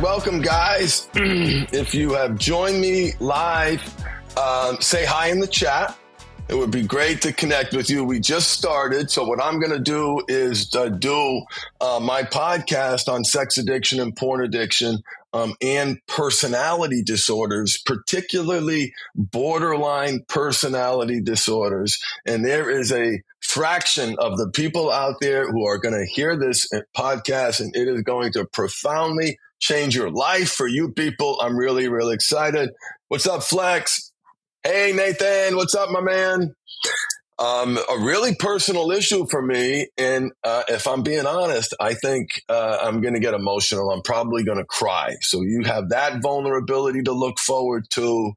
Welcome, guys. If you have joined me live, say hi in the chat. It would be great to connect with you. We just started, so what I'm going to do is do my podcast on sex addiction and porn addiction and personality disorders, particularly borderline personality disorders. And there is a fraction of the people out there who are going to hear this podcast, and it is going to profoundly change your life. For you people, I'm really, really excited. What's up, Flex? Hey, Nathan, what's up, my man? A really personal issue for me. And if I'm being honest, I think I'm going to get emotional. I'm probably going to cry. So you have that vulnerability to look forward to.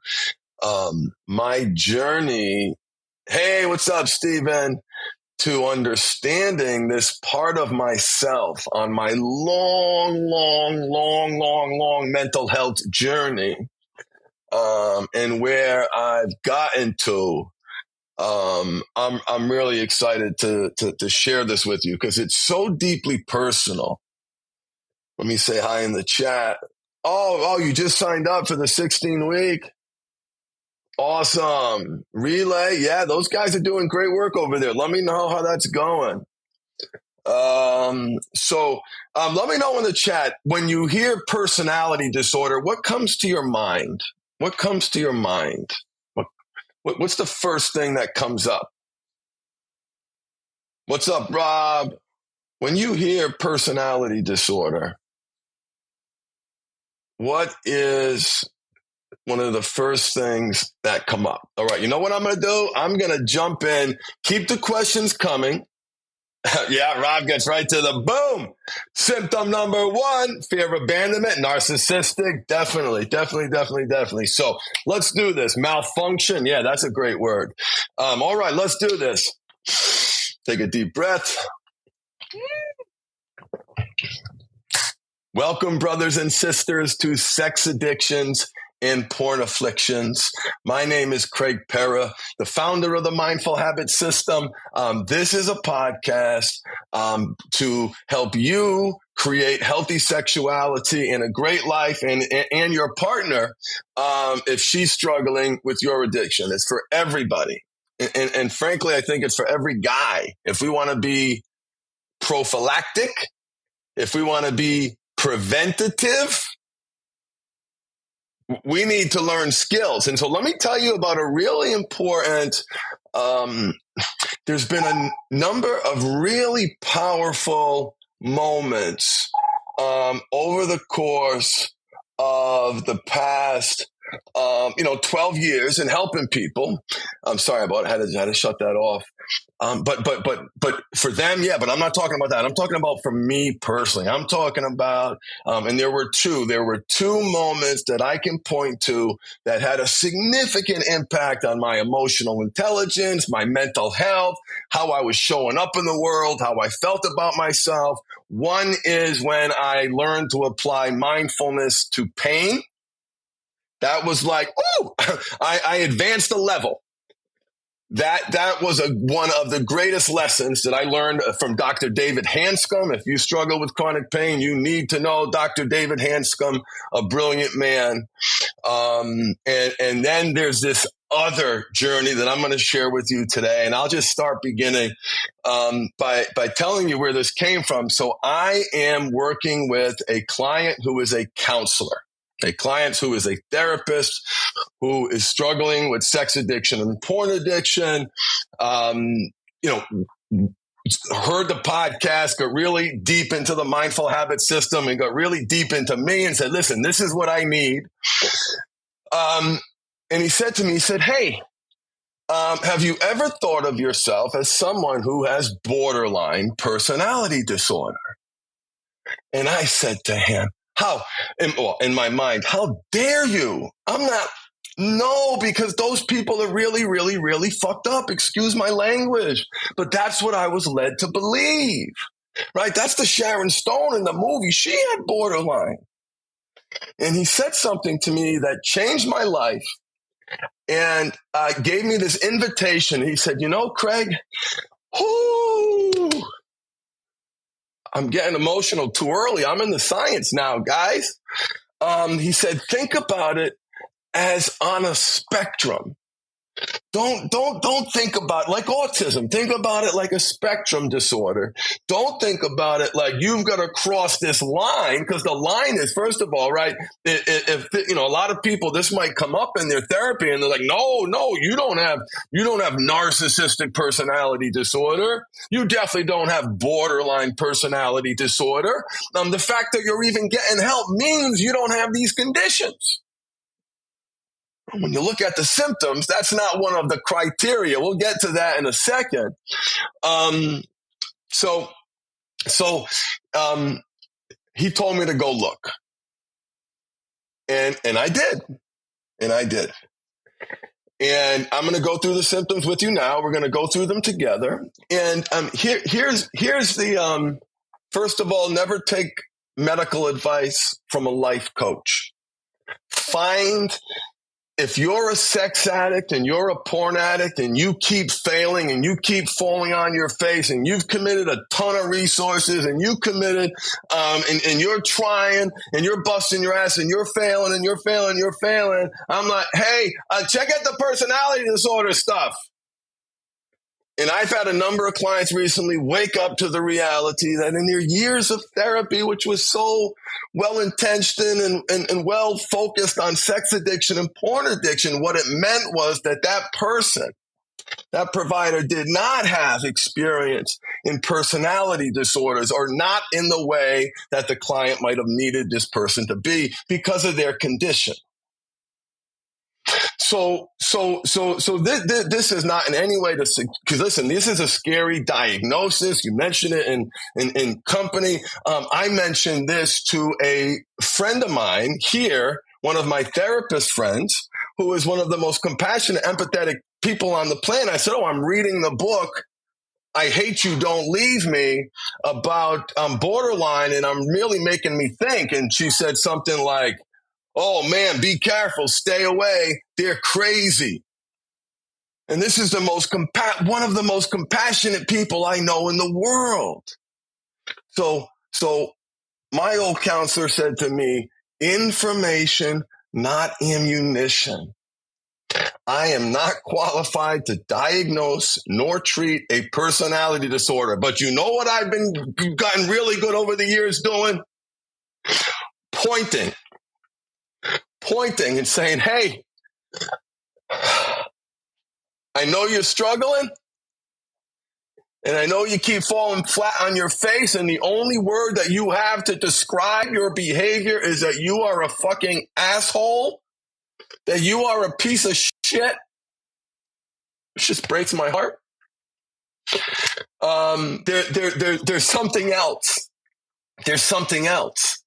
My journey. Hey, what's up, Steven? To understanding this part of myself on my long mental health journey. And where I've gotten to, I'm really excited to share this with you because it's so deeply personal. Let me say hi in the chat. Oh, you just signed up for the 16-week? Awesome. Relay. Yeah, those guys are doing great work over there. Let me know how that's going. So let me know in the chat, when you hear personality disorder, what comes to your mind? What comes to your mind? What's the first thing that comes up? What's up, Rob? When you hear personality disorder, what is one of the first things that come up? All right, you know what I'm going to do? I'm going to jump in. Keep the questions coming. Yeah, Rob gets right to the boom. Symptom number 1, fear of abandonment, narcissistic. Definitely. So let's do this. Malfunction. Yeah, that's a great word. All right, let's do this. Take a deep breath. Welcome, brothers and sisters, to Sex Addictions and Porn Afflictions. My name is Craig Pera, the founder of the Mindful Habit System. This is a podcast to help you create healthy sexuality and a great life, and your partner if she's struggling with your addiction. It's for everybody. And frankly, I think it's for every guy. If we want to be prophylactic, if we want to be preventative, we need to learn skills. And so let me tell you about a really important, there's been a number of really powerful moments over the course of the past 12 years in helping people. I'm sorry about it. I had to shut that off. But for them, yeah, but I'm not talking about that. I'm talking about for me personally. I'm talking about, and there were two moments that I can point to that had a significant impact on my emotional intelligence, my mental health, how I was showing up in the world, how I felt about myself. One is when I learned to apply mindfulness to pain. That was like, I advanced a level. That was one of the greatest lessons that I learned from Dr. David Hanscom. If you struggle with chronic pain, you need to know Dr. David Hanscom, a brilliant man. And then there's this other journey that I'm going to share with you today. And I'll just start beginning by telling you where this came from. So I am working with a client who is a counselor. A client who is a therapist who is struggling with sex addiction and porn addiction, heard the podcast, got really deep into the Mindful Habit System and got really deep into me and said, listen, this is what I need. And he said to me, hey, have you ever thought of yourself as someone who has borderline personality disorder? And I said to him, how? In my mind, how dare you? I'm not. No, because those people are really, really, really fucked up. Excuse my language. But that's what I was led to believe, right? That's the Sharon Stone in the movie. She had borderline. And he said something to me that changed my life and gave me this invitation. He said, Craig, I'm getting emotional too early. I'm in the science now, guys. He said, think about it as on a spectrum. Don't think about it like autism. Think about it like a spectrum disorder. Don't think about it like you've got to cross this line, because the line is, first of all, right? If a lot of people, this might come up in their therapy, and they're like, no, you don't have narcissistic personality disorder. You definitely don't have borderline personality disorder. The fact that you're even getting help means you don't have these conditions. When you look at the symptoms, that's not one of the criteria. We'll get to that in a second. So he told me to go look, and I did, and I'm going to go through the symptoms with you now. We're going to go through them together. And here's the first of all, never take medical advice from a life coach. If you're a sex addict and you're a porn addict and you keep failing and you keep falling on your face and you've committed a ton of resources and you committed and you're trying and you're busting your ass and you're failing and you're failing, I'm like, hey, check out the personality disorder stuff. And I've had a number of clients recently wake up to the reality that in their years of therapy, which was so well-intentioned and well-focused on sex addiction and porn addiction, what it meant was that person, that provider, did not have experience in personality disorders, or not in the way that the client might have needed this person to be because of their condition. So this is not in any way because listen, this is a scary diagnosis. You mentioned it in company. I mentioned this to a friend of mine here, one of my therapist friends, who is one of the most compassionate, empathetic people on the planet. I said, I'm reading the book, I Hate You, Don't Leave Me, about borderline, and I'm really making me think. And she said something like, oh man, be careful, stay away, they're crazy. And this is one of the most compassionate people I know in the world. So my old counselor said to me, information, not ammunition. I am not qualified to diagnose nor treat a personality disorder. But you know what I've gotten really good over the years doing? Pointing and saying, hey, I know you're struggling, and I know you keep falling flat on your face, and the only word that you have to describe your behavior is that you are a fucking asshole, that you are a piece of shit. It just breaks my heart. There's something else. There's something else.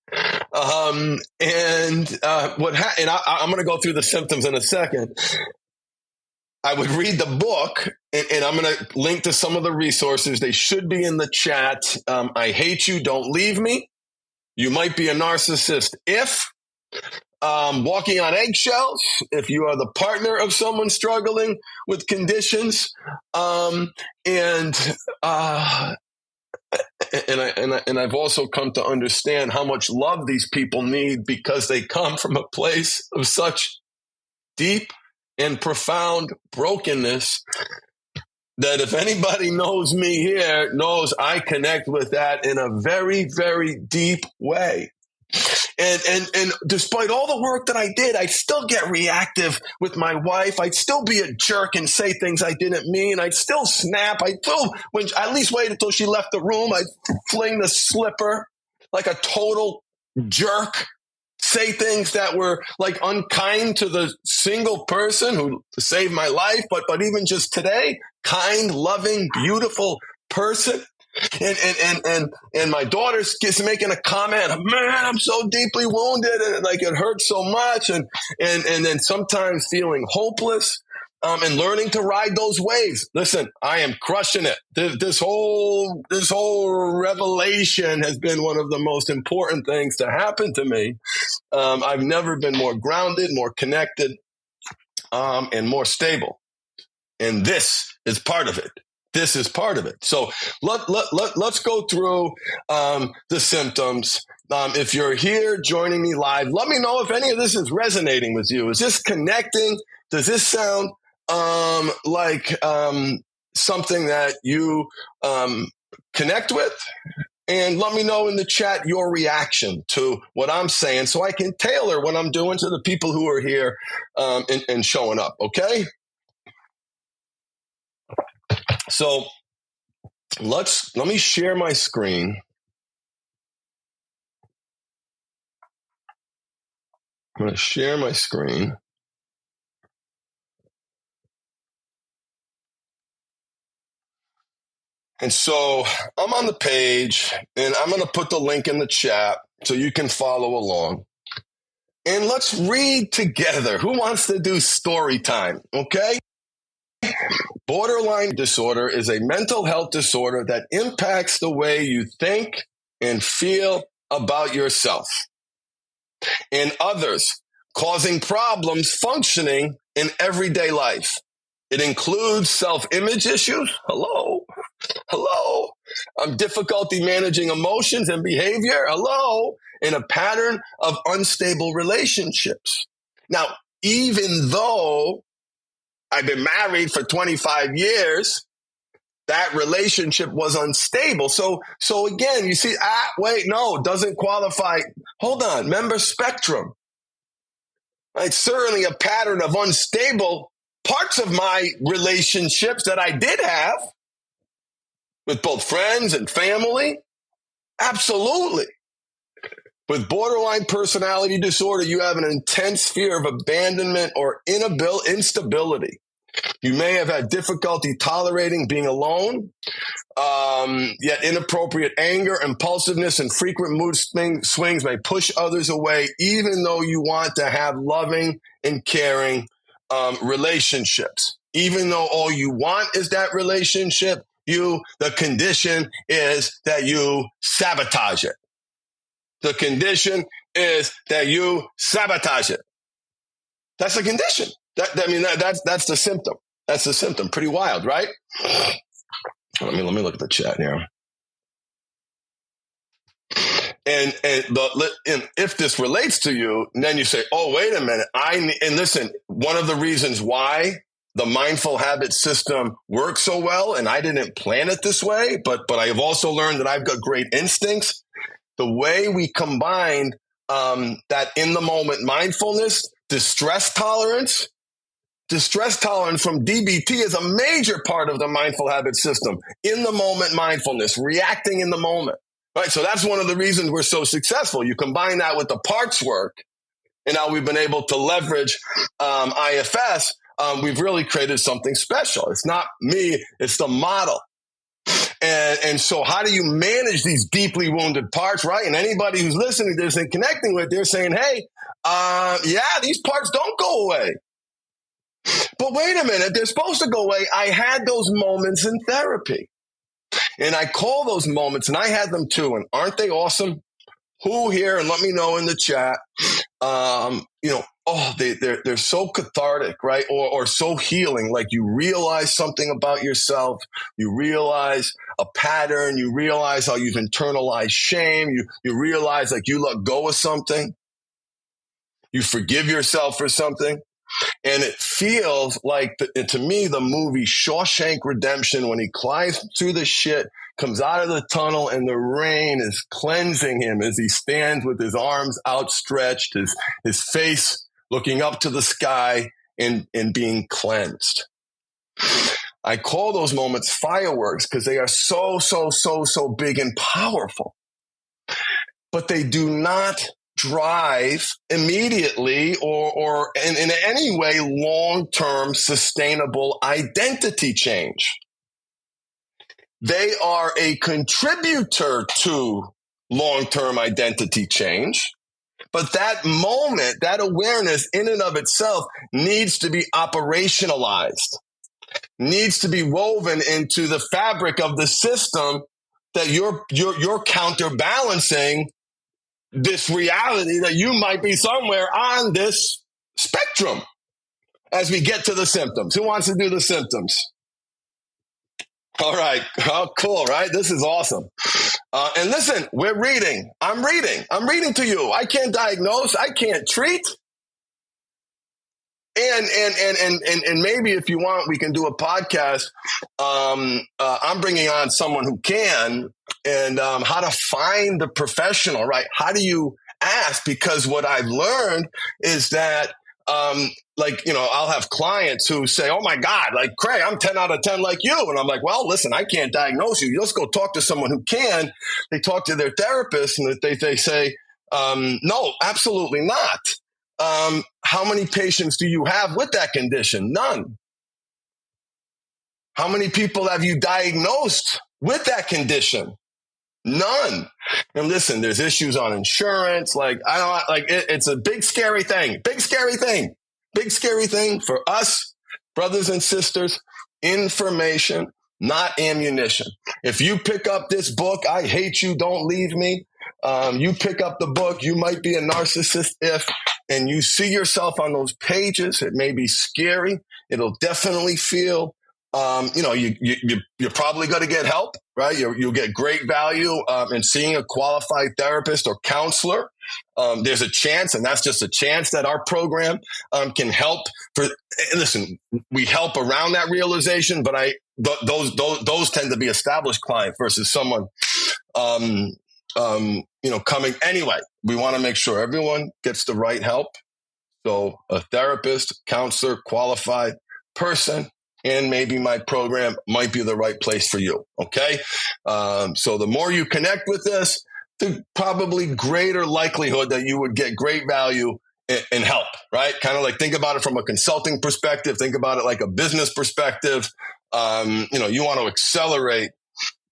I'm going to go through the symptoms in a second. I would read the book, and I'm going to link to some of the resources. They should be in the chat. I Hate You, Don't Leave Me. You Might Be a Narcissist If. Walking on Eggshells, if you are the partner of someone struggling with conditions. And I've also come to understand how much love these people need, because they come from a place of such deep and profound brokenness that if anybody knows me here, knows I connect with that in a very, very deep way. And despite all the work that I did, I'd still get reactive with my wife. I'd still be a jerk and say things I didn't mean. I'd still snap. When I at least wait until she left the room, I'd fling the slipper like a total jerk. Say things that were like unkind to the single person who saved my life, but even just today, kind, loving, beautiful person. And my daughter's making a comment, man, I'm so deeply wounded, and like it hurts so much, and then sometimes feeling hopeless, and learning to ride those waves. Listen, I am crushing it. This whole revelation has been one of the most important things to happen to me. I've never been more grounded, more connected, and more stable. And this is part of it. This is part of it. So let's go through the symptoms. If you're here joining me live, let me know if any of this is resonating with you. Is this connecting? Does this sound like something that you connect with? And let me know in the chat your reaction to what I'm saying so I can tailor what I'm doing to the people who are here and showing up, okay? So let me share my screen. I'm going to share my screen. And so I'm on the page, and I'm going to put the link in the chat so you can follow along. And let's read together. Who wants to do story time? Okay? Borderline disorder is a mental health disorder that impacts the way you think and feel about yourself and others, causing problems functioning in everyday life. It includes self-image issues. Hello. Difficulty managing emotions and behavior. Hello. And a pattern of unstable relationships. Now, even though I've been married for 25 years, that relationship was unstable. So again, you see, wait, no, doesn't qualify. Hold on, remember spectrum. It's certainly a pattern of unstable parts of my relationships that I did have with both friends and family. Absolutely. With borderline personality disorder, you have an intense fear of abandonment or instability. You may have had difficulty tolerating being alone, yet inappropriate anger, impulsiveness, and frequent mood swings may push others away, even though you want to have loving and caring relationships. Even though all you want is that relationship, the condition is that you sabotage it. The condition is that you sabotage it. That's the condition. That's the symptom. That's the symptom. Pretty wild, right? Let me look at the chat here. And if this relates to you, then you say, "Oh, wait a minute." And listen. One of the reasons why the mindful habit system works so well, and I didn't plan it this way, but I have also learned that I've got great instincts. The way we combined that in the moment mindfulness, distress tolerance from DBT is a major part of the mindful habit system. In the moment mindfulness, reacting in the moment. Right. So that's one of the reasons we're so successful. You combine that with the parts work, and now we've been able to leverage IFS. We've really created something special. It's not me, it's the model. And so how do you manage these deeply wounded parts, right? And anybody who's listening to this and connecting with, they're saying, hey, these parts don't go away. But wait a minute, they're supposed to go away. I had those moments in therapy. And I call those moments, and I had them too. And aren't they awesome? Who here, and let me know in the chat, they're so cathartic, right? Or so healing. Like you realize something about yourself. You realize a pattern. You realize how you've internalized shame. You realize like you let go of something. You forgive yourself for something. And it feels like, to me, the movie Shawshank Redemption, when he climbs through the shit, comes out of the tunnel, and the rain is cleansing him as he stands with his arms outstretched, his face looking up to the sky and being cleansed. I call those moments fireworks because they are so big and powerful. But they do not drive immediately or in any way long-term sustainable identity change. They are a contributor to long-term identity change, but that moment, that awareness in and of itself needs to be operationalized, needs to be woven into the fabric of the system that you're counterbalancing this reality that you might be somewhere on this spectrum as we get to the symptoms. Who wants to do the symptoms? All right. Oh, cool, right? This is awesome. And listen, we're reading. I'm reading. I'm reading to you. I can't diagnose. I can't treat. And maybe if you want, we can do a podcast. I'm bringing on someone who can, and how to find the professional, right? How do you ask? Because what I've learned is that, I'll have clients who say, "Oh my God, like Craig, I'm 10 out of 10 like you," and I'm like, "Well, listen, I can't diagnose you. Let's go talk to someone who can." They talk to their therapist, and they say, "No, absolutely not." How many patients do you have with that condition? None. How many people have you diagnosed with that condition? None. And listen, there's issues on insurance. It's a big, scary thing. Big, scary thing. Big, scary thing for us, brothers and sisters. Information, not ammunition. If you pick up this book, I Hate You, Don't Leave Me. You pick up the book, you might be a narcissist and you see yourself on those pages. It may be scary. It'll definitely feel, you're probably going to get help, right? You'll get great value in seeing a qualified therapist or counselor. There's a chance, and that's just a chance, that our program can help. Listen, we help around that realization, but those tend to be established clients versus someone coming. Anyway, we want to make sure everyone gets the right help. So a therapist, counselor, qualified person, and maybe my program might be the right place for you. Okay. So the more you connect with this, the probably greater likelihood that you would get great value and help, right? Kind of like think about it from a consulting perspective. Think about it like a business perspective. You want to accelerate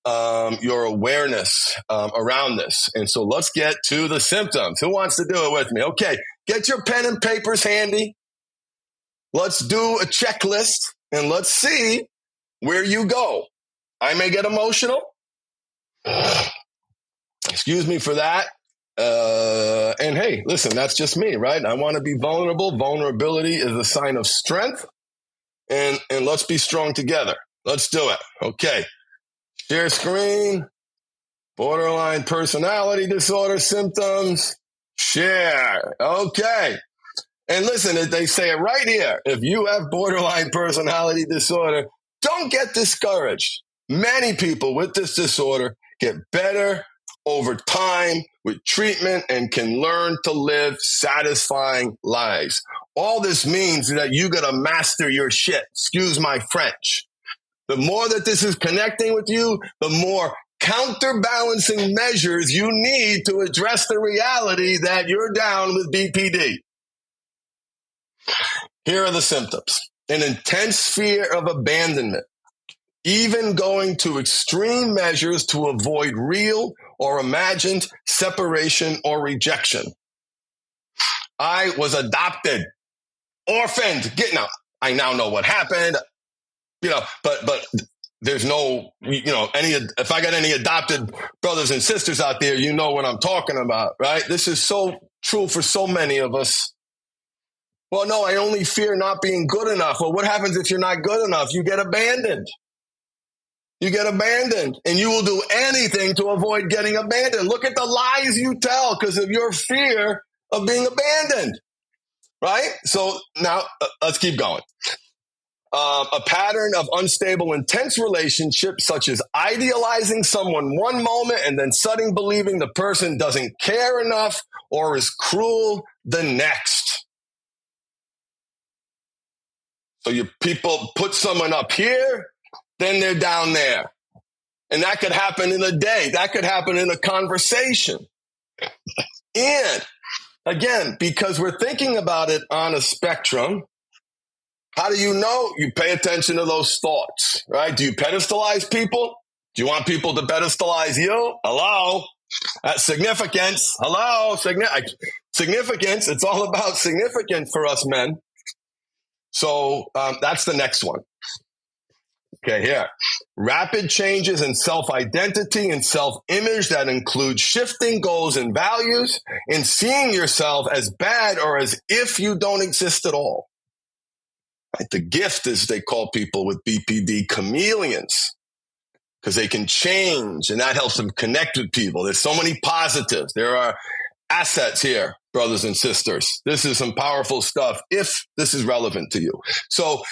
your awareness around this. And so let's get to the symptoms. Who wants to do it with me? Okay, get your pen and papers handy. Let's do a checklist and let's see where you go. I may get emotional. Excuse me for that. And hey, listen, that's just me, right? I want to be vulnerable. Vulnerability is a sign of strength. And let's be strong together. Let's do it. Okay. Share screen, borderline personality disorder symptoms, share. Okay. And listen, they say it right here. If you have borderline personality disorder, don't get discouraged. Many people with this disorder get better over time with treatment and can learn to live satisfying lives. All this means is that you got to master your shit. Excuse my French. The more that this is connecting with you, the more counterbalancing measures you need to address the reality that you're down with BPD. Here are the symptoms. An intense fear of abandonment, even going to extreme measures to avoid real or imagined separation or rejection. I was adopted, orphaned. I now know what happened. But there's no, if I got any adopted brothers and sisters out there, you know what I'm talking about, right? This is so true for so many of us. Well, no, I only fear not being good enough. Well, what happens if you're not good enough? You get abandoned. You get abandoned, and you will do anything to avoid getting abandoned. Look at the lies you tell because of your fear of being abandoned, right? So now let's keep going. A pattern of unstable, intense relationships, such as idealizing someone one moment and then suddenly believing the person doesn't care enough or is cruel the next. So you people put someone up here, then they're down there. And that could happen in a day. That could happen in a conversation. And again, because we're thinking about it on a spectrum, how do you know? You pay attention to those thoughts, right? Do you pedestalize people? Do you want people to pedestalize you? Hello? Significance. Hello? Significance. It's all about significance for us men. So that's the next one. Okay, here. Rapid changes in self-identity and self-image that include shifting goals and values and seeing yourself as bad or as if you don't exist at all. Right? The gift is they call people with BPD chameleons. because they can change, and that helps them connect with people. There's so many positives. There are assets here, brothers and sisters. This is some powerful stuff if this is relevant to you. So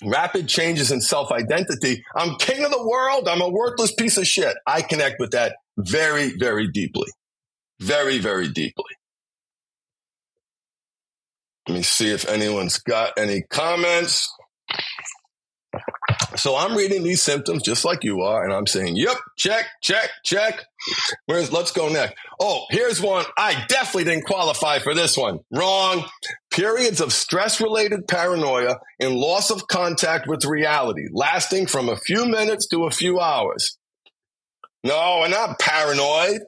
rapid changes in self-identity. I'm king of the world. I'm a worthless piece of shit. I connect with that very, very deeply. Very, very deeply. Let me see if anyone's got any comments. So I'm reading these symptoms just like you are, and I'm saying, yep, check, check, check. Let's go next. Oh, here's one. I definitely didn't qualify for this one. Wrong. Periods of stress-related paranoia and loss of contact with reality, lasting from a few minutes to a few hours. No, I'm not paranoid.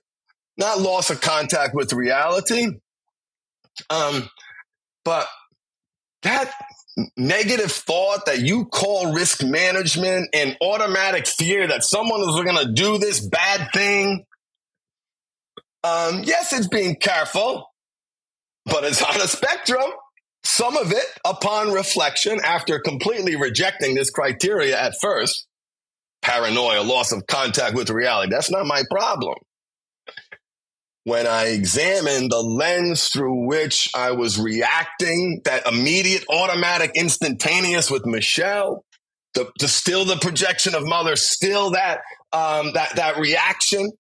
Not loss of contact with reality. But that negative thought that you call risk management and automatic fear that someone is going to do this bad thing. Yes, it's being careful, but it's on a spectrum. Some of it, upon reflection, after completely rejecting this criteria at first, paranoia, loss of contact with reality, that's not my problem. When I examined the lens through which I was reacting, that immediate, automatic, instantaneous with Michelle, still the projection of mother, still that reaction,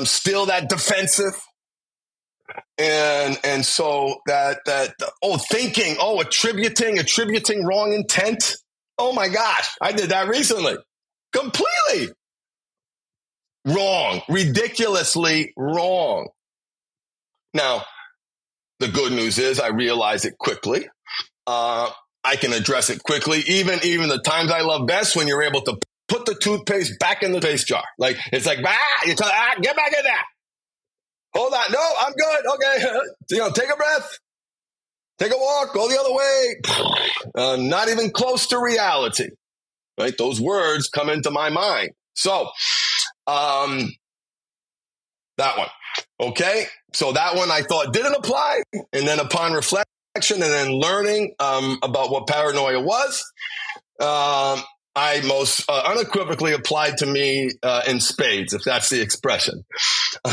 still that defensive, and so thinking, attributing wrong intent. Oh my gosh, I did that recently, completely. Wrong, ridiculously wrong. Now, the good news is I realize it quickly. I can address it quickly. Even the times I love best when you're able to put the toothpaste back in the paste jar. Like it's like, get back in there. Hold on, no, I'm good. Okay, take a breath, take a walk, go the other way. Not even close to reality. Right? Those words come into my mind. So. That one. Okay. So that one I thought didn't apply. And then upon reflection and then learning about what paranoia was, I most unequivocally applied to me in spades, if that's the expression.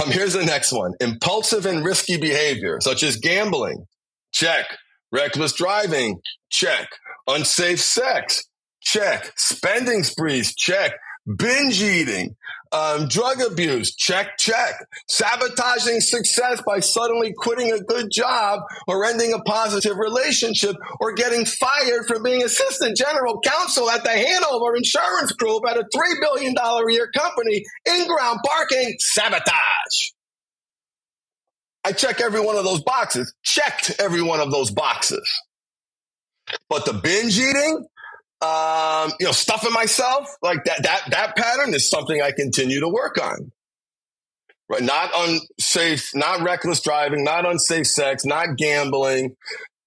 Here's the next one. Impulsive and risky behavior, such as gambling. Check. Reckless driving. Check. Unsafe sex. Check. Spending sprees. Check. Binge eating, drug abuse, check. Sabotaging success by suddenly quitting a good job or ending a positive relationship or getting fired for being assistant general counsel at the Hanover Insurance Group at a $3 billion a year company, in-ground parking, sabotage. I check every one of those boxes, checked every one of those boxes. But the binge eating, stuffing myself like that pattern is something I continue to work on. Right? Not unsafe, not reckless driving, not unsafe sex, not gambling,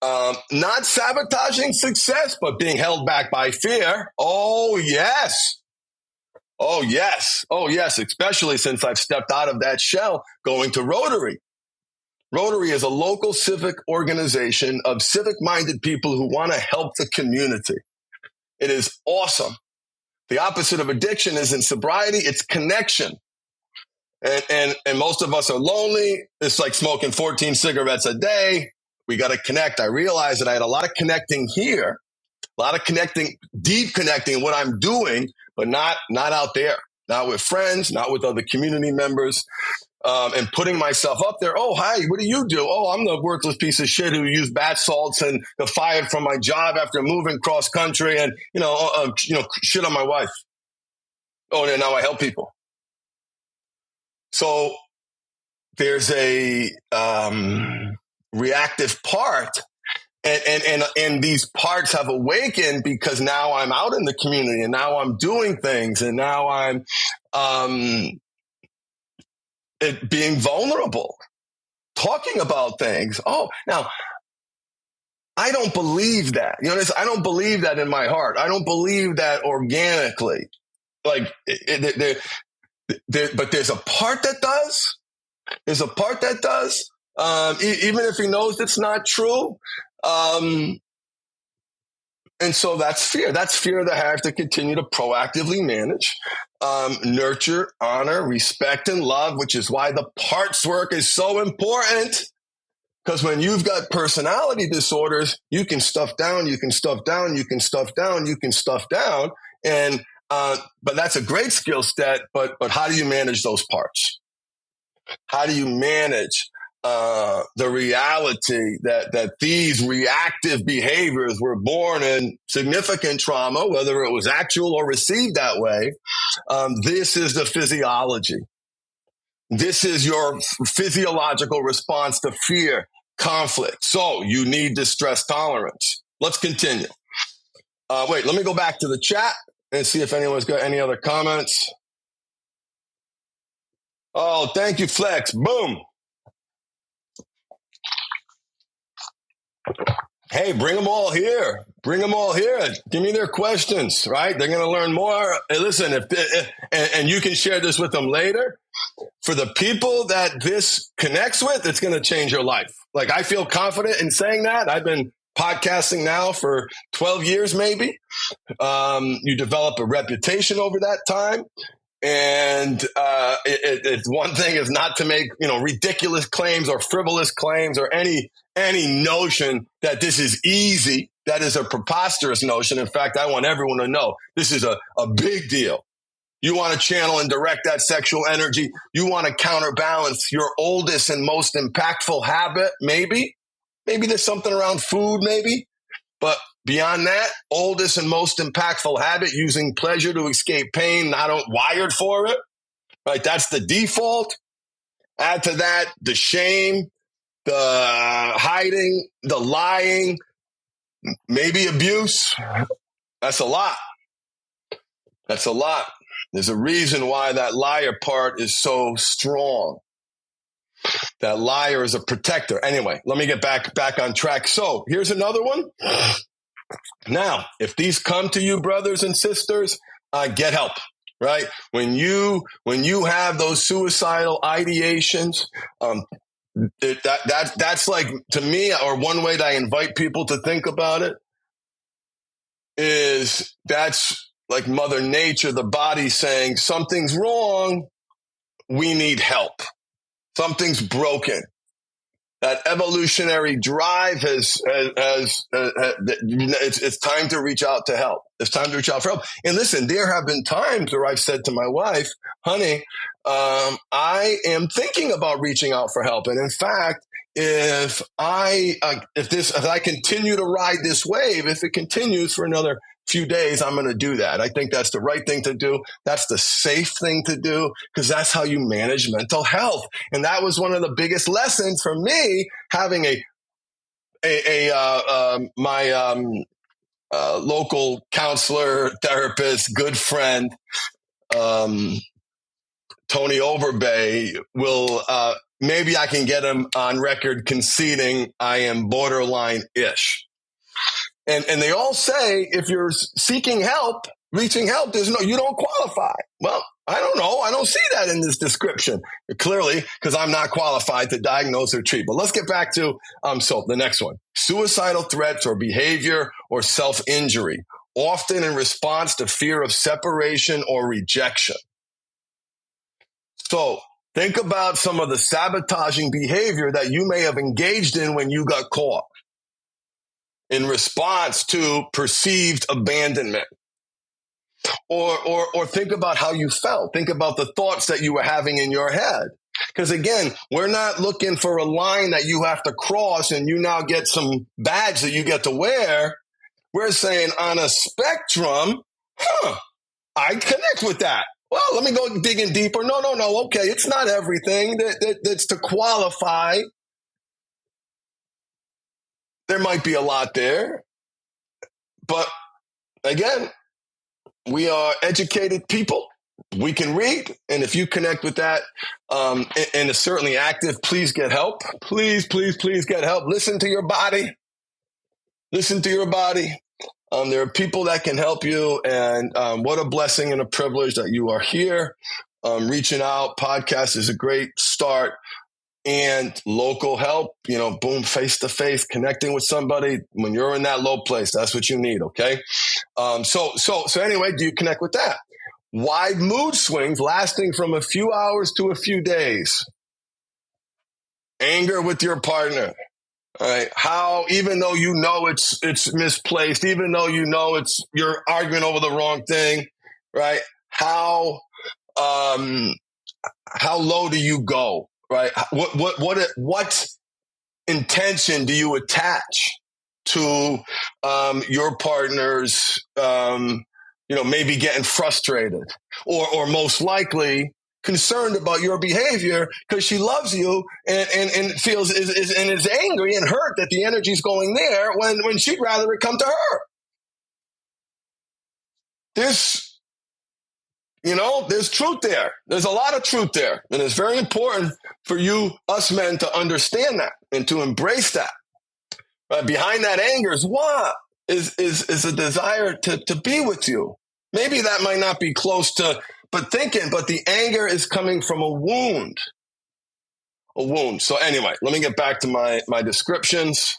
not sabotaging success, but being held back by fear. Oh, yes. Oh, yes. Oh, yes. Especially since I've stepped out of that shell going to Rotary. Rotary is a local civic organization of civic-minded people who want to help the community. It is awesome. The opposite of addiction isn't sobriety, it's connection. And most of us are lonely. It's like smoking 14 cigarettes a day. We got to connect. I realized that I had a lot of connecting here, a lot of connecting, deep connecting what I'm doing, but not out there, not with friends, not with other community members. And putting myself up there. Oh, hi, what do you do? Oh, I'm the worthless piece of shit who used bath salts and got fired from my job after moving cross country and, shit on my wife. Oh, and now I help people. So there's a reactive part and these parts have awakened because now I'm out in the community and now I'm doing things and now I'm, being vulnerable, talking about things. Oh, now I don't believe that. I don't believe that in my heart. I don't believe that organically. Like, but there's a part that does. There's a part that does. Even if he knows it's not true. And so that's fear. That's fear that I have to continue to proactively manage, nurture, honor, respect, and love, which is why the parts work is so important. Because when you've got personality disorders, you can stuff down, you can stuff down, you can stuff down, you can stuff down. And but that's a great skill set. But how do you manage those parts? How do you manage the reality that these reactive behaviors were born in significant trauma, whether it was actual or received that way? This is the physiology. This is your physiological response to fear, conflict. So you need distress tolerance. Let's continue. Wait, let me go back to the chat and see if anyone's got any other comments. Oh, thank you, Flex. Boom. Hey, bring them all here. Bring them all here. Give me their questions, right? They're going to learn more. Hey, listen, and you can share this with them later. For the people that this connects with, it's going to change your life. Like, I feel confident in saying that. I've been podcasting now for 12 years, maybe. You develop a reputation over that time. And it's one thing is not to make ridiculous claims or frivolous claims or any notion that this is easy. That is a preposterous notion. In fact, I want everyone to know this is a big deal. You want to channel and direct that sexual energy. You want to counterbalance your oldest and most impactful habit. Maybe there's something around food, maybe. But beyond that, oldest and most impactful habit, using pleasure to escape pain, not wired for it, right? That's the default. Add to that the shame, the hiding, the lying, maybe abuse. That's a lot. That's a lot. There's a reason why that liar part is so strong. That liar is a protector. Anyway, let me get back on track. So here's another one. Now, if these come to you, brothers and sisters, get help, right? When you have those suicidal ideations, that's like, to me, or one way that I invite people to think about it is that's like Mother Nature, the body saying something's wrong. We need help. Something's broken. That evolutionary drive it's time to reach out to help. It's time to reach out for help. And listen, there have been times where I've said to my wife, honey, I am thinking about reaching out for help. And in fact, if I continue to ride this wave, if it continues for another few days, I'm going to do that. I think that's the right thing to do. That's the safe thing to do, because that's how you manage mental health. And that was one of the biggest lessons for me, having my local counselor, therapist, good friend, Tony Overbay will, maybe I can get him on record conceding I am borderline-ish. And they all say, if you're seeking help, reaching help, you don't qualify. Well, I don't know. I don't see that in this description. Clearly, because I'm not qualified to diagnose or treat. But let's get back to the next one. Suicidal threats or behavior or self-injury, often in response to fear of separation or rejection. So think about some of the sabotaging behavior that you may have engaged in when you got caught, in response to perceived abandonment. Or think about how you felt. Think about the thoughts that you were having in your head. Because again, we're not looking for a line that you have to cross and you now get some badge that you get to wear. We're saying on a spectrum, I connect with that. Well, let me go digging deeper. No. Okay, it's not everything that's to qualify. There might be a lot there. But again, we are educated people. We can read. And if you connect with that and is certainly active, please get help. Please get help. Listen to your body. Listen to your body. There are people that can help you. And what a blessing and a privilege that you are here. Reaching out. Podcast is a great start. and local help, boom, face to face, connecting with somebody when you're in that low place. That's what you need. Okay. So anyway, do you connect with that? Wide mood swings lasting from a few hours to a few days. Anger with your partner. All right. How, even though it's misplaced, even though you're arguing over the wrong thing, right? How low do you go, right? What intention do you attach to your partner's, maybe getting frustrated or most likely concerned about your behavior because she loves you and feels is angry and hurt that the energy's going there when she'd rather it come to her. There's truth there. There's a lot of truth there. And it's very important for us men, to understand that and to embrace that. Right? Behind that anger is what? Is a desire to be with you. Maybe that might not be close to, but the anger is coming from a wound. A wound. So anyway, let me get back to my descriptions.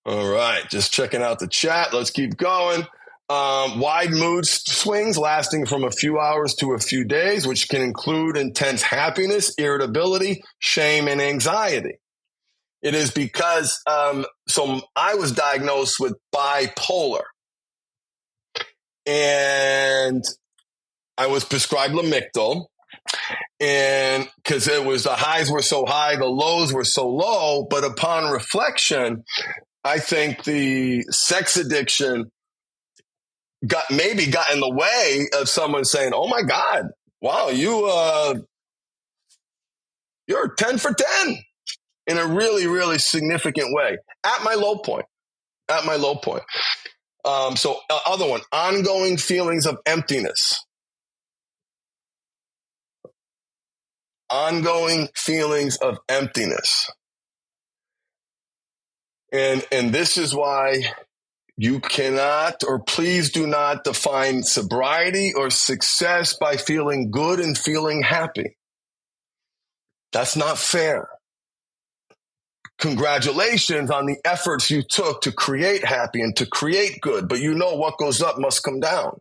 All right, just checking out the chat. Let's keep going. Wide mood swings lasting from a few hours to a few days, which can include intense happiness, irritability, shame, and anxiety. It is because, so I was diagnosed with bipolar, and I was prescribed Lamictal, and because the highs were so high, the lows were so low, but upon reflection, I think the sex addiction got in the way of someone saying, "Oh my God, wow, you're 10 for 10 in a really, really significant way." At my low point. So other one, ongoing feelings of emptiness. Ongoing feelings of emptiness. And this is why you cannot, or please do not, define sobriety or success by feeling good and feeling happy. That's not fair. Congratulations on the efforts you took to create happy and to create good, but what goes up must come down.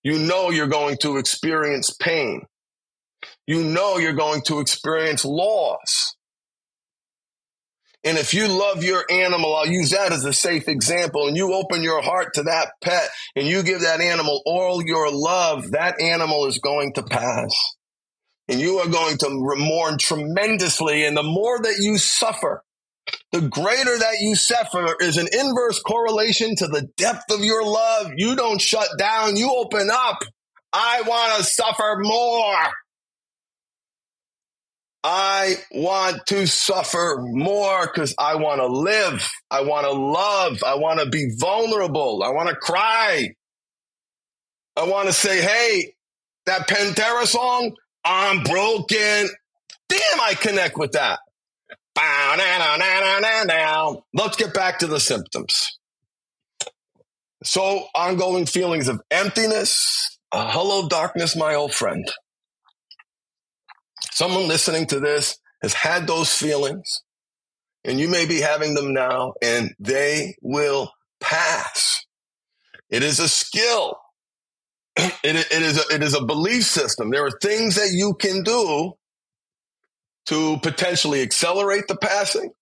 You're going to experience pain. You're going to experience loss. And if you love your animal, I'll use that as a safe example, and you open your heart to that pet and you give that animal all your love, that animal is going to pass. And you are going to mourn tremendously. And the more that you suffer, the greater that you suffer is an inverse correlation to the depth of your love. You don't shut down. You open up. I want to suffer more. I want to suffer more because I want to live. I want to love. I want to be vulnerable. I want to cry. I want to say, hey, that Pantera song, I'm broken. Damn, I connect with that. Let's get back to the symptoms. So, ongoing feelings of emptiness. Hello, darkness, my old friend. Someone listening to this has had those feelings, and you may be having them now, and they will pass. It is a skill. It is a belief system. There are things that you can do to potentially accelerate the passing.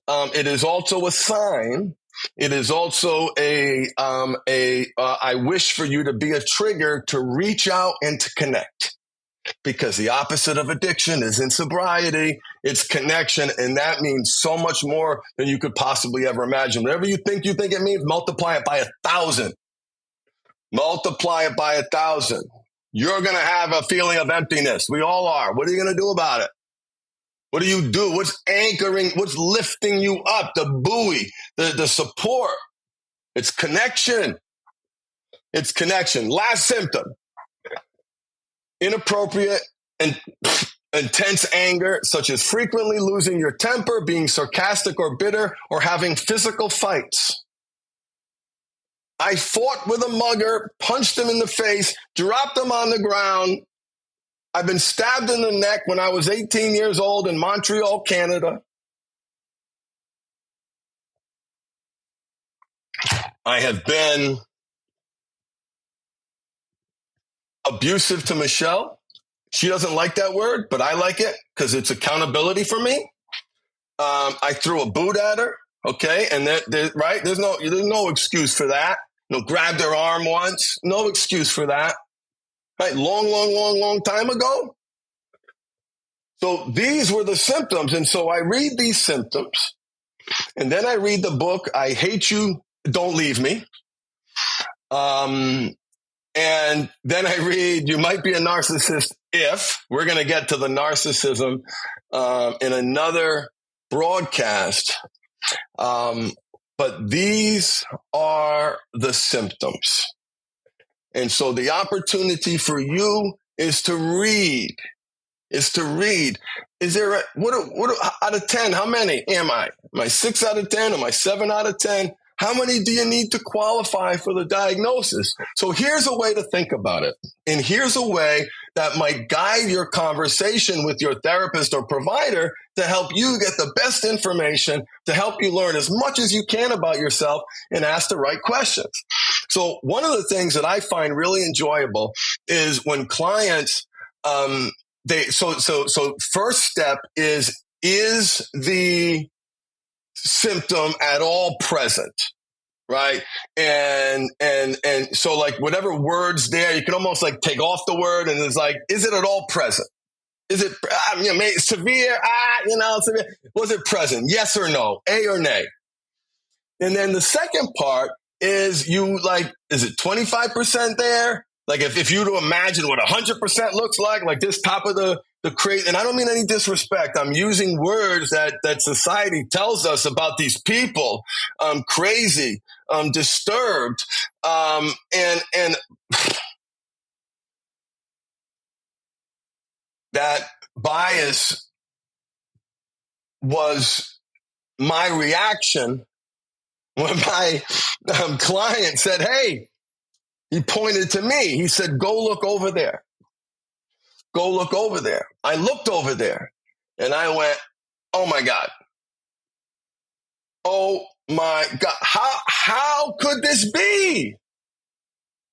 It is also a sign. It is also I wish for you to be a trigger to reach out and to connect. Because the opposite of addiction is in sobriety, it's connection, and that means so much more than you could possibly ever imagine. Whatever you think it means, multiply it by 1,000. Multiply it by 1,000. You're going to have a feeling of emptiness. We all are. What are you going to do about it? What do you do? What's anchoring? What's lifting you up? The buoy, the support. It's connection. It's connection. Last symptom. Inappropriate and intense anger, such as frequently losing your temper, being sarcastic or bitter, or having physical fights. I fought with a mugger, punched him in the face, dropped him on the ground. I've been stabbed in the neck when I was 18 years old in Montreal, Canada. I have been abusive to Michelle. She doesn't like that word, but I like it because it's accountability for me. I threw a boot at her, okay, and right, there's no excuse for that. No, grabbed her arm once, no excuse for that. Right, long time ago. So these were the symptoms, and so I read these symptoms, and then I read the book. I Hate You, Don't Leave Me. And then I read, You Might Be a Narcissist If. We're going to get to the narcissism in another broadcast. But these are the symptoms. And so the opportunity for you is to read. Is there out of 10, how many am I? Am I 6 out of 10? Am I 7 out of 10? How many do you need to qualify for the diagnosis? So here's a way to think about it. And here's a way that might guide your conversation with your therapist or provider to help you get the best information, to help you learn as much as you can about yourself and ask the right questions. So one of the things that I find really enjoyable is when clients, so first step is the symptom at all present, right? And so like whatever word's there, you can almost like take off the word and it's like, is it at all present? Is it severe? Severe. Was it present? Yes or no? A or nay? And then the second part is is it 25% there? Like if you to imagine what 100% looks like this top of the crate, and I don't mean any disrespect. I'm using words that society tells us about these people, crazy, disturbed, and that bias was my reaction when my client said, hey, he pointed to me. He said, go look over there. Go look over there. I looked over there and I went, oh my God. Oh my God. How could this be?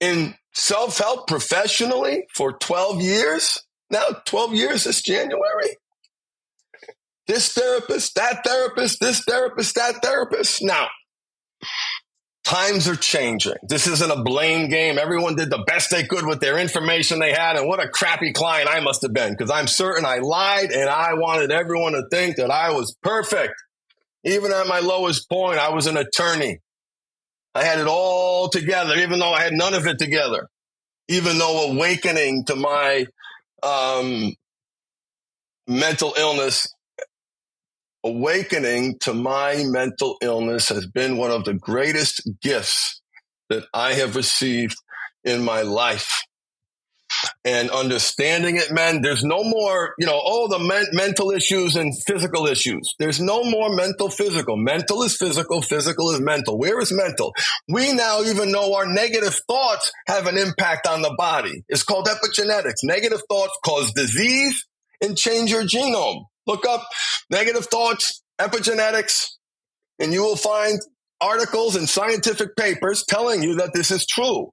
In self-help professionally for 12 years? Now 12 years this January. This therapist, that therapist, this therapist, that therapist. Now, times are changing. This isn't a blame game. Everyone did the best they could with their information they had, and what a crappy client I must have been, because I'm certain I lied and I wanted everyone to think that I was perfect. Even at my lowest point, I was an attorney. I had it all together, even though I had none of it together. Even though awakening to my mental illness has been one of the greatest gifts that I have received in my life. And understanding it, man, there's no more, the mental issues and physical issues. There's no more mental, physical. Mental is physical, physical is mental. Where is mental? We now even know our negative thoughts have an impact on the body. It's called epigenetics. Negative thoughts cause disease and change your genome. Look up negative thoughts, epigenetics, and you will find articles and scientific papers telling you that this is true.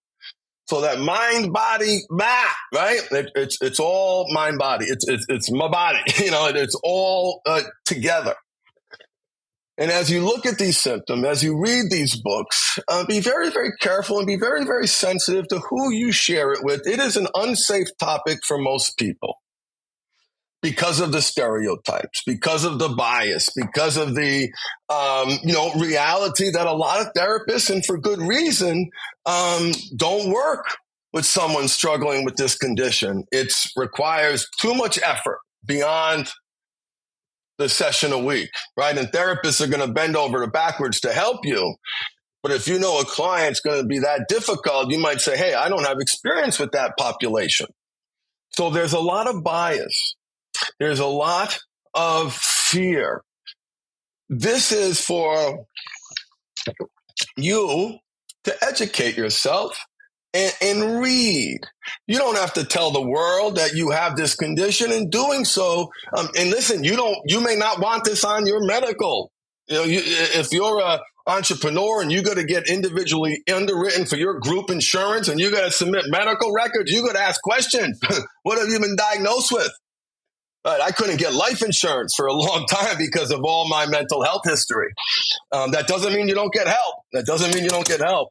So that mind, body, right? It's all mind, body. It's my body. It's all together. And as you look at these symptoms, as you read these books, be very, very careful and be very, very sensitive to who you share it with. It is an unsafe topic for most people because of the stereotypes, because of the bias, because of the, reality that a lot of therapists, and for good reason, don't work with someone struggling with this condition. It requires too much effort beyond the session a week, right? And therapists are going to bend over backwards to help you. But if you know a client's going to be that difficult, you might say, hey, I don't have experience with that population. So there's a lot of bias. There's a lot of fear. This is for you to educate yourself and read. You don't have to tell the world that you have this condition. In doing so, and listen, you may not want this on your medical. If you're a entrepreneur and you got to get individually underwritten for your group insurance and you got to submit medical records, you got to ask questions. What have you been diagnosed with? I couldn't get life insurance for a long time because of all my mental health history. That doesn't mean you don't get help.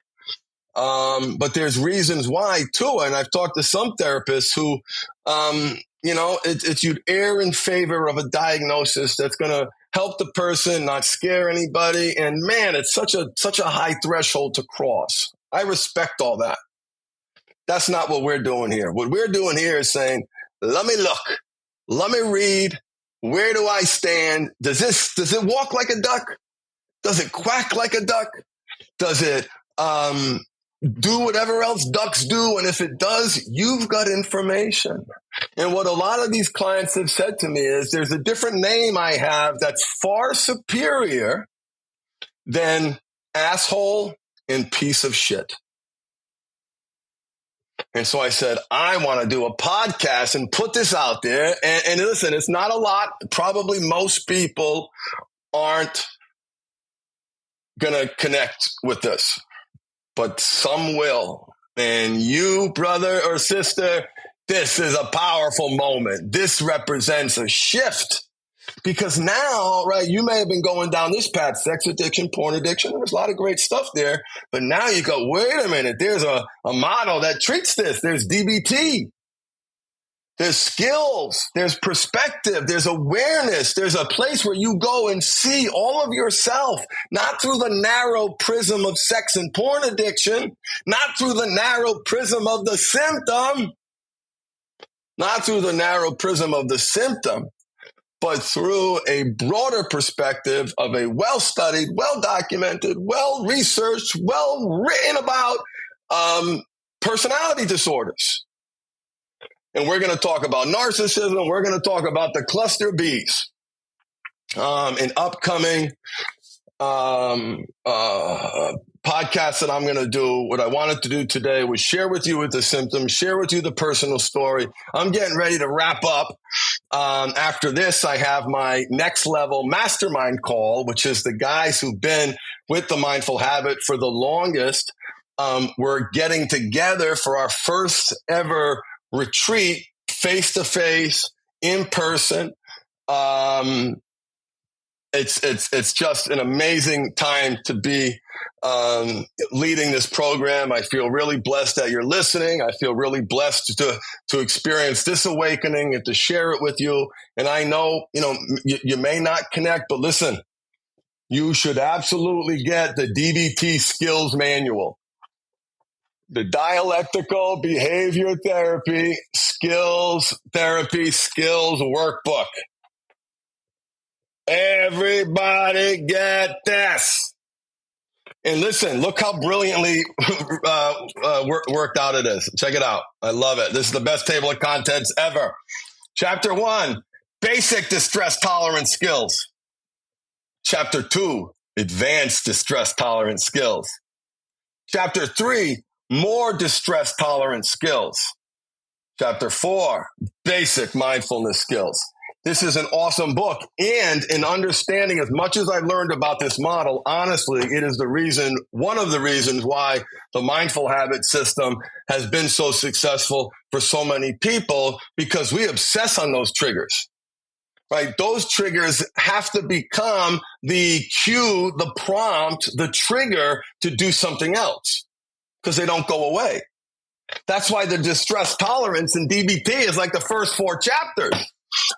But there's reasons why too. And I've talked to some therapists who, you'd err in favor of a diagnosis that's going to help the person, not scare anybody. And man, it's such a high threshold to cross. I respect all that. That's not what we're doing here. What we're doing here is saying, let me look, let me read. Where do I stand? Does it walk like a duck? Does it quack like a duck? Does it, do whatever else ducks do? And if it does, you've got information. And what a lot of these clients have said to me is there's a different name I have that's far superior than asshole and piece of shit. And so I said, I want to do a podcast and put this out there. And listen, it's not a lot. Probably most people aren't going to connect with this, but some will. And you, brother or sister, this is a powerful moment. This represents a shift. Because now, right, you may have been going down this path, sex addiction, porn addiction. There's a lot of great stuff there. But now you go, wait a minute, there's a model that treats this. There's DBT. There's skills. There's perspective. There's awareness. There's a place where you go and see all of yourself, not through the narrow prism of sex and porn addiction, not through the narrow prism of the symptom, but through a broader perspective of a well-studied, well-documented, well-researched, well-written about personality disorders. And we're going to talk about narcissism. We're going to talk about the cluster Bs in upcoming podcast that I'm going to do. What I wanted to do today was share with you the symptoms, share with you the personal story. I'm getting ready to wrap up. After this, I have my next level mastermind call, which is the guys who've been with the Mindful Habit for the longest. We're getting together for our first ever retreat, face-to-face, in person. It's just an amazing time to be leading this program. I feel really blessed that you're listening. I feel really blessed to experience this awakening and to share it with you. And I know, you may not connect, but listen, you should absolutely get the DBT skills manual, the dialectical behavior therapy skills workbook. Everybody get this. And listen, look how brilliantly worked out it is. Check it out. I love it. This is the best table of contents ever. Chapter 1, basic distress tolerance skills. Chapter 2, advanced distress tolerance skills. Chapter 3, more distress tolerance skills. Chapter 4, basic mindfulness skills. This is an awesome book, and in understanding as much as I've learned about this model, honestly, it is one of the reasons why the Mindful Habit system has been so successful for so many people, because we obsess on those triggers, right? Those triggers have to become the cue, the prompt, the trigger to do something else, because they don't go away. That's why the distress tolerance in DBT is like the first 4 chapters.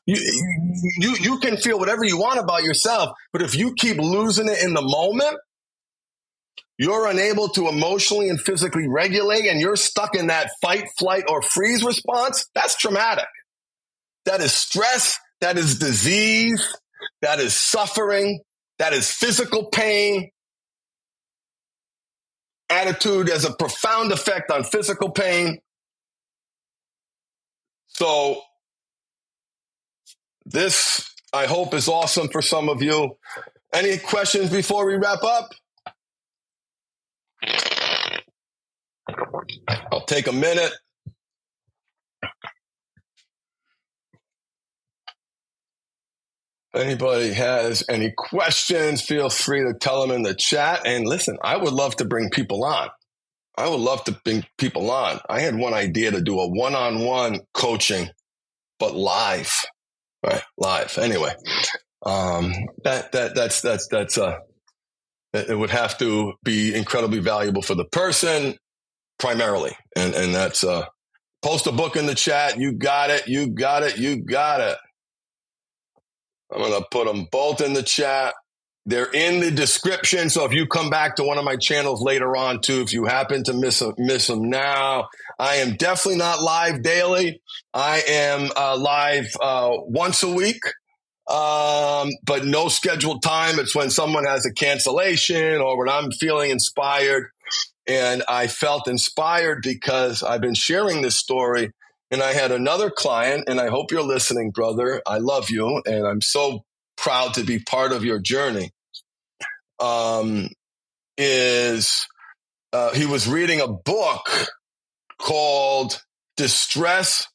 You can feel whatever you want about yourself, but if you keep losing it in the moment, you're unable to emotionally and physically regulate, and you're stuck in that fight, flight, or freeze response. That's traumatic. That is stress. That is disease. That is suffering. That is physical pain. Attitude has a profound effect on physical pain. So this, I hope, is awesome for some of you. Any questions before we wrap up? I'll take a minute. If anybody has any questions, feel free to tell them in the chat. And listen, I would love to bring people on. I had one idea to do a one-on-one coaching, but live, right? Live. Anyway, it would have to be incredibly valuable for the person primarily. And that's, post a book in the chat. You got it. I'm going to put them both in the chat. They're in the description. So if you come back to one of my channels later on too, if you happen to miss them now, I am definitely not live daily. I am live once a week, but no scheduled time. It's when someone has a cancellation or when I'm feeling inspired. And I felt inspired because I've been sharing this story. And I had another client, and I hope you're listening, brother. I love you, and I'm so proud to be part of your journey. He was reading a book called Distress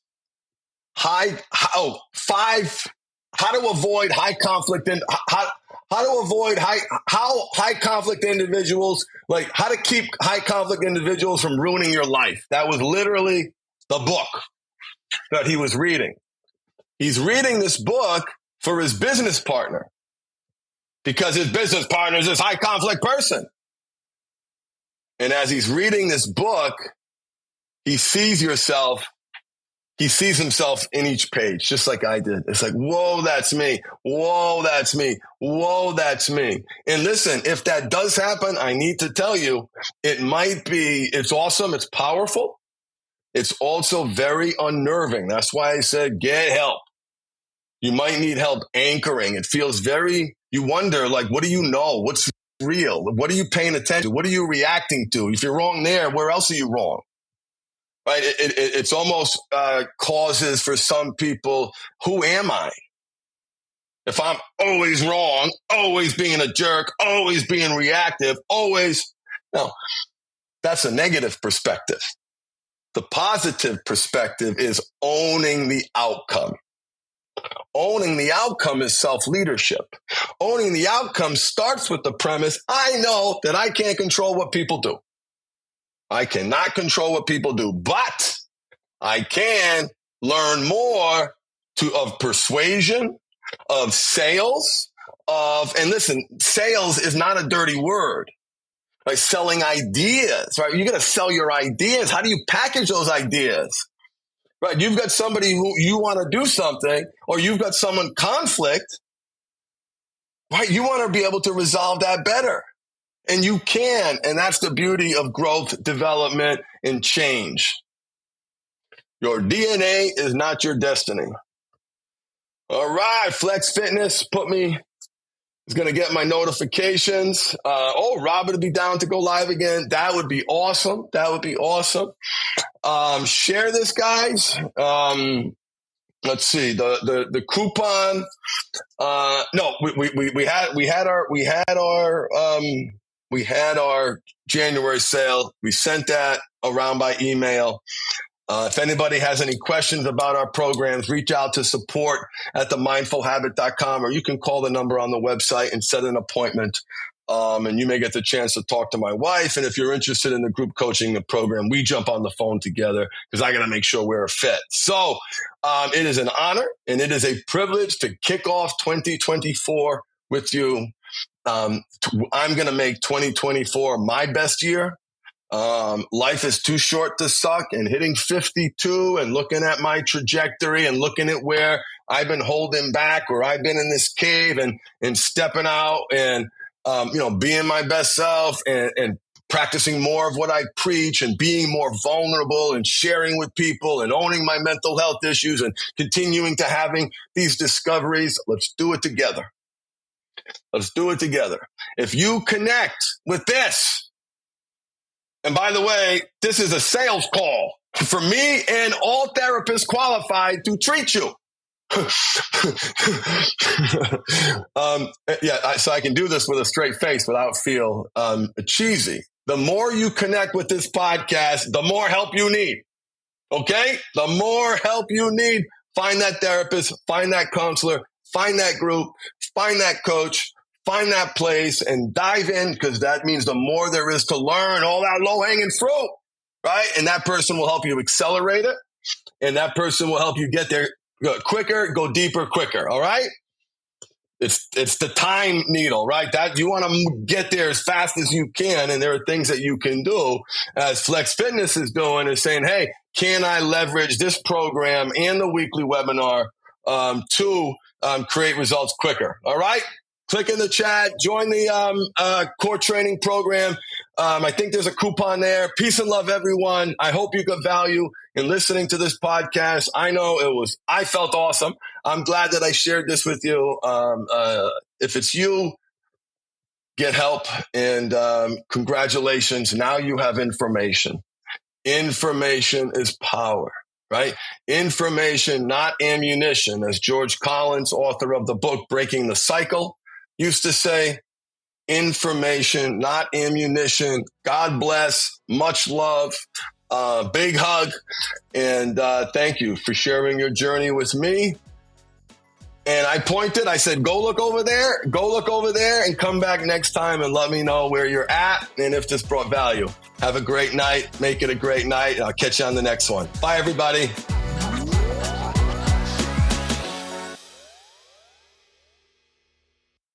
How to avoid high conflict and how to avoid high conflict individuals, like how to keep high conflict individuals from ruining your life. That was literally the book that he was reading. He's reading this book for his business partner because his business partner is this high conflict person. And as he's reading this book, he sees himself in each page, just like I did. It's like, whoa, that's me. Whoa, that's me. Whoa, that's me. And listen, if that does happen, I need to tell you, it's awesome. It's powerful. It's also very unnerving. That's why I said, get help. You might need help anchoring. It feels you wonder, like, what do you know? What's real? What are you paying attention to? What are you reacting to? If you're wrong there, where else are you wrong? Right? It's almost causes for some people, who am I? If I'm always wrong, always being a jerk, always being reactive, no, that's a negative perspective. The positive perspective is owning the outcome. Owning the outcome is self-leadership. Owning the outcome starts with the premise, I know that I can't control what people do. I cannot control what people do, but I can learn more of persuasion, of sales, and listen, sales is not a dirty word. Like selling ideas, right? You got to sell your ideas. How do you package those ideas? Right? You've got somebody who you want to do something, or you've got someone conflict, right? You want to be able to resolve that better. And you can. And that's the beauty of growth, development, and change. Your DNA is not your destiny. All right. Flex Fitness is going to get my notifications. Robert will be down to go live again. That would be awesome. Share this, guys. Let's see the coupon. We had our January sale. We sent that around by email. If anybody has any questions about our programs, reach out to support@themindfulhabit.com, or you can call the number on the website and set an appointment. And you may get the chance to talk to my wife. And if you're interested in the group coaching program, we jump on the phone together because I got to make sure we're a fit. So it is an honor and it is a privilege to kick off 2024 with you. I'm going to make 2024 my best year. Life is too short to suck, and hitting 52 and looking at my trajectory and looking at where I've been holding back, where I've been in this cave and stepping out and, being my best self and practicing more of what I preach and being more vulnerable and sharing with people and owning my mental health issues and continuing to having these discoveries. Let's do it together. If you connect with this, and by the way, this is a sales call for me and all therapists qualified to treat you. So I can do this with a straight face without feel cheesy. The more you connect with this podcast, the more help you need. Okay? The more help you need. Find that therapist, find that counselor, find that group, find that coach, find that place and dive in, because that means the more there is to learn, all that low-hanging fruit, right? And that person will help you accelerate it, and that person will help you get there quicker, go deeper, quicker, all right? It's the time needle, right? That you want to get there as fast as you can, and there are things that you can do, as Flex Fitness is doing, is saying, hey, can I leverage this program and the weekly webinar to create results quicker? All right? Click in the chat, join the core training program. I think there's a coupon there. Peace and love, everyone. I hope you got value in listening to this podcast. I felt awesome. I'm glad that I shared this with you. If it's you, get help, and congratulations. Now you have information. Information is power, right? Information, not ammunition. As George Collins, author of the book Breaking the Cycle, used to say, information, not ammunition. God bless. Much love. Big hug. And thank you for sharing your journey with me. And I said, go look over there, and come back next time and let me know where you're at and if this brought value. Have a great night. Make it a great night. I'll catch you on the next one. Bye, everybody.